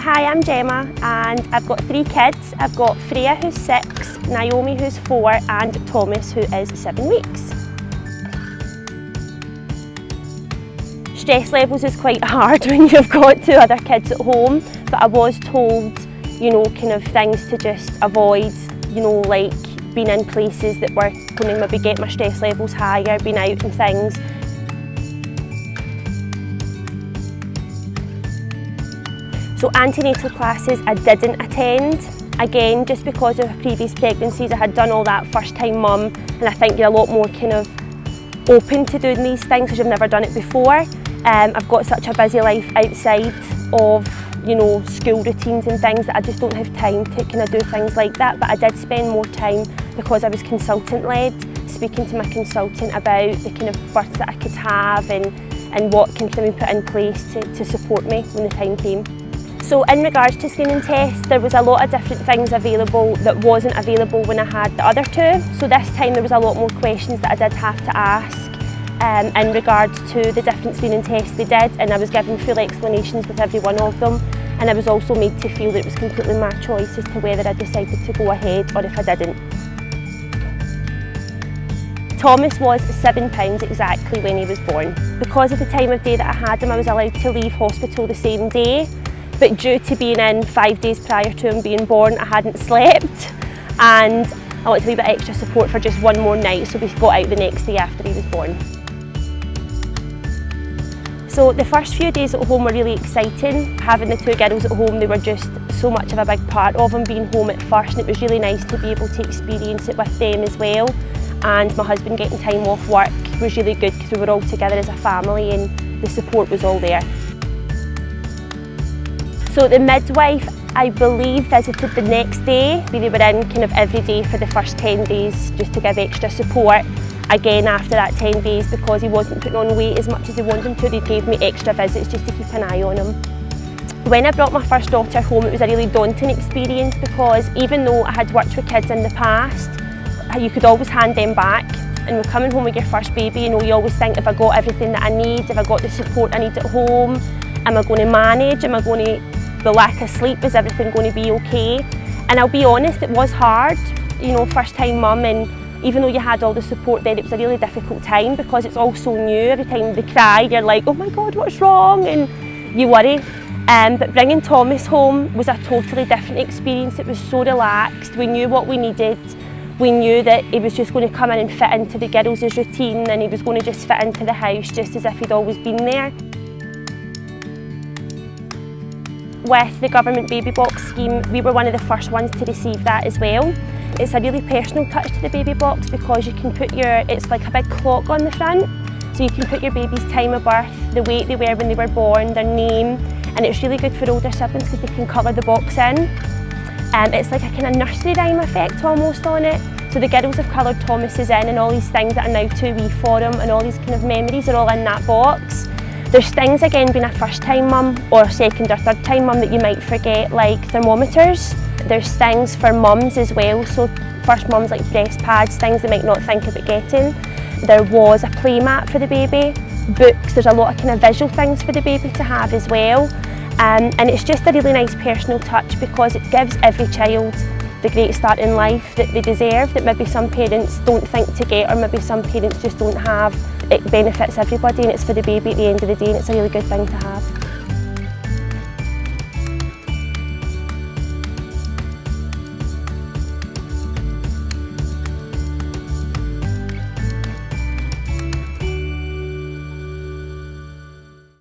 Hi, I'm Gemma and I've got 3 kids. I've got Freya who's 6, Naomi who's 4 and Thomas who is 7 weeks. Stress levels is quite hard when you've got 2 other kids at home, but I was told, you know, kind of things to just avoid, you know, like being in places that were going to maybe get my stress levels higher, being out and things. So antenatal classes I didn't attend, again just because of previous pregnancies. I had done all that first time mum, and I think you're a lot more kind of open to doing these things because you've never done it before. I've got such a busy life outside of, you know, school routines and things that I just don't have time to kind of do things like that, but I did spend more time because I was consultant led, speaking to my consultant about the kind of births that I could have and what can be put in place to support me when the time came. So in regards to screening tests, there was a lot of different things available that wasn't available when I had the other 2. So this time there was a lot more questions that I did have to ask in regards to the different screening tests they did, and I was given full explanations with every one of them, and I was also made to feel that it was completely my choice as to whether I decided to go ahead or if I didn't. Thomas was £7 exactly when he was born. Because of the time of day that I had him, I was allowed to leave hospital the same day. But due to being in 5 days prior to him being born, I hadn't slept and I wanted a wee bit extra support for just one more night, so we got out the next day after he was born. So the first few days at home were really exciting. Having the 2 girls at home, they were just so much of a big part of him being home at first, and it was really nice to be able to experience it with them as well. And my husband getting time off work was really good because we were all together as a family and the support was all there. So the midwife, I believe, visited the next day. They were in kind of every day for the first 10 days just to give extra support. Again, after that 10 days, because he wasn't putting on weight as much as they wanted him to, they gave me extra visits just to keep an eye on him. When I brought my first daughter home, it was a really daunting experience because even though I had worked with kids in the past, you could always hand them back. And when coming home with your first baby, you know, you always think, have I got everything that I need? Have I got the support I need at home? Am I going to manage? Am I going to the lack of sleep, is everything going to be okay? And I'll be honest, it was hard, you know, first time mum, and even though you had all the support there, it was a really difficult time because it's all so new. Every time they cry, you're like, oh my God, what's wrong? And you worry. But bringing Thomas home was a totally different experience. It was so relaxed. We knew what we needed. We knew that he was just going to come in and fit into the girls' routine, and he was going to just fit into the house just as if he'd always been there. With the government baby box scheme, we were one of the first ones to receive that as well. It's a really personal touch to the baby box because you can put it's like a big clock on the front, so you can put your baby's time of birth, the weight they were when they were born, their name, and it's really good for older siblings because they can colour the box in. It's like a kind of nursery rhyme effect almost on it. So the girls have coloured Thomas's in, and all these things that are now too wee for him, and all these kind of memories are all in that box. There's things, again, being a first time mum or second or third time mum that you might forget, like thermometers. There's things for mums as well, so first mums like breast pads, things they might not think about getting. There was a play mat for the baby, books, there's a lot of kind of visual things for the baby to have as well. And it's just a really nice personal touch because it gives every child the great start in life that they deserve, that maybe some parents don't think to get, or maybe some parents just don't have. It benefits everybody, and it's for the baby at the end of the day, and it's a really good thing to have.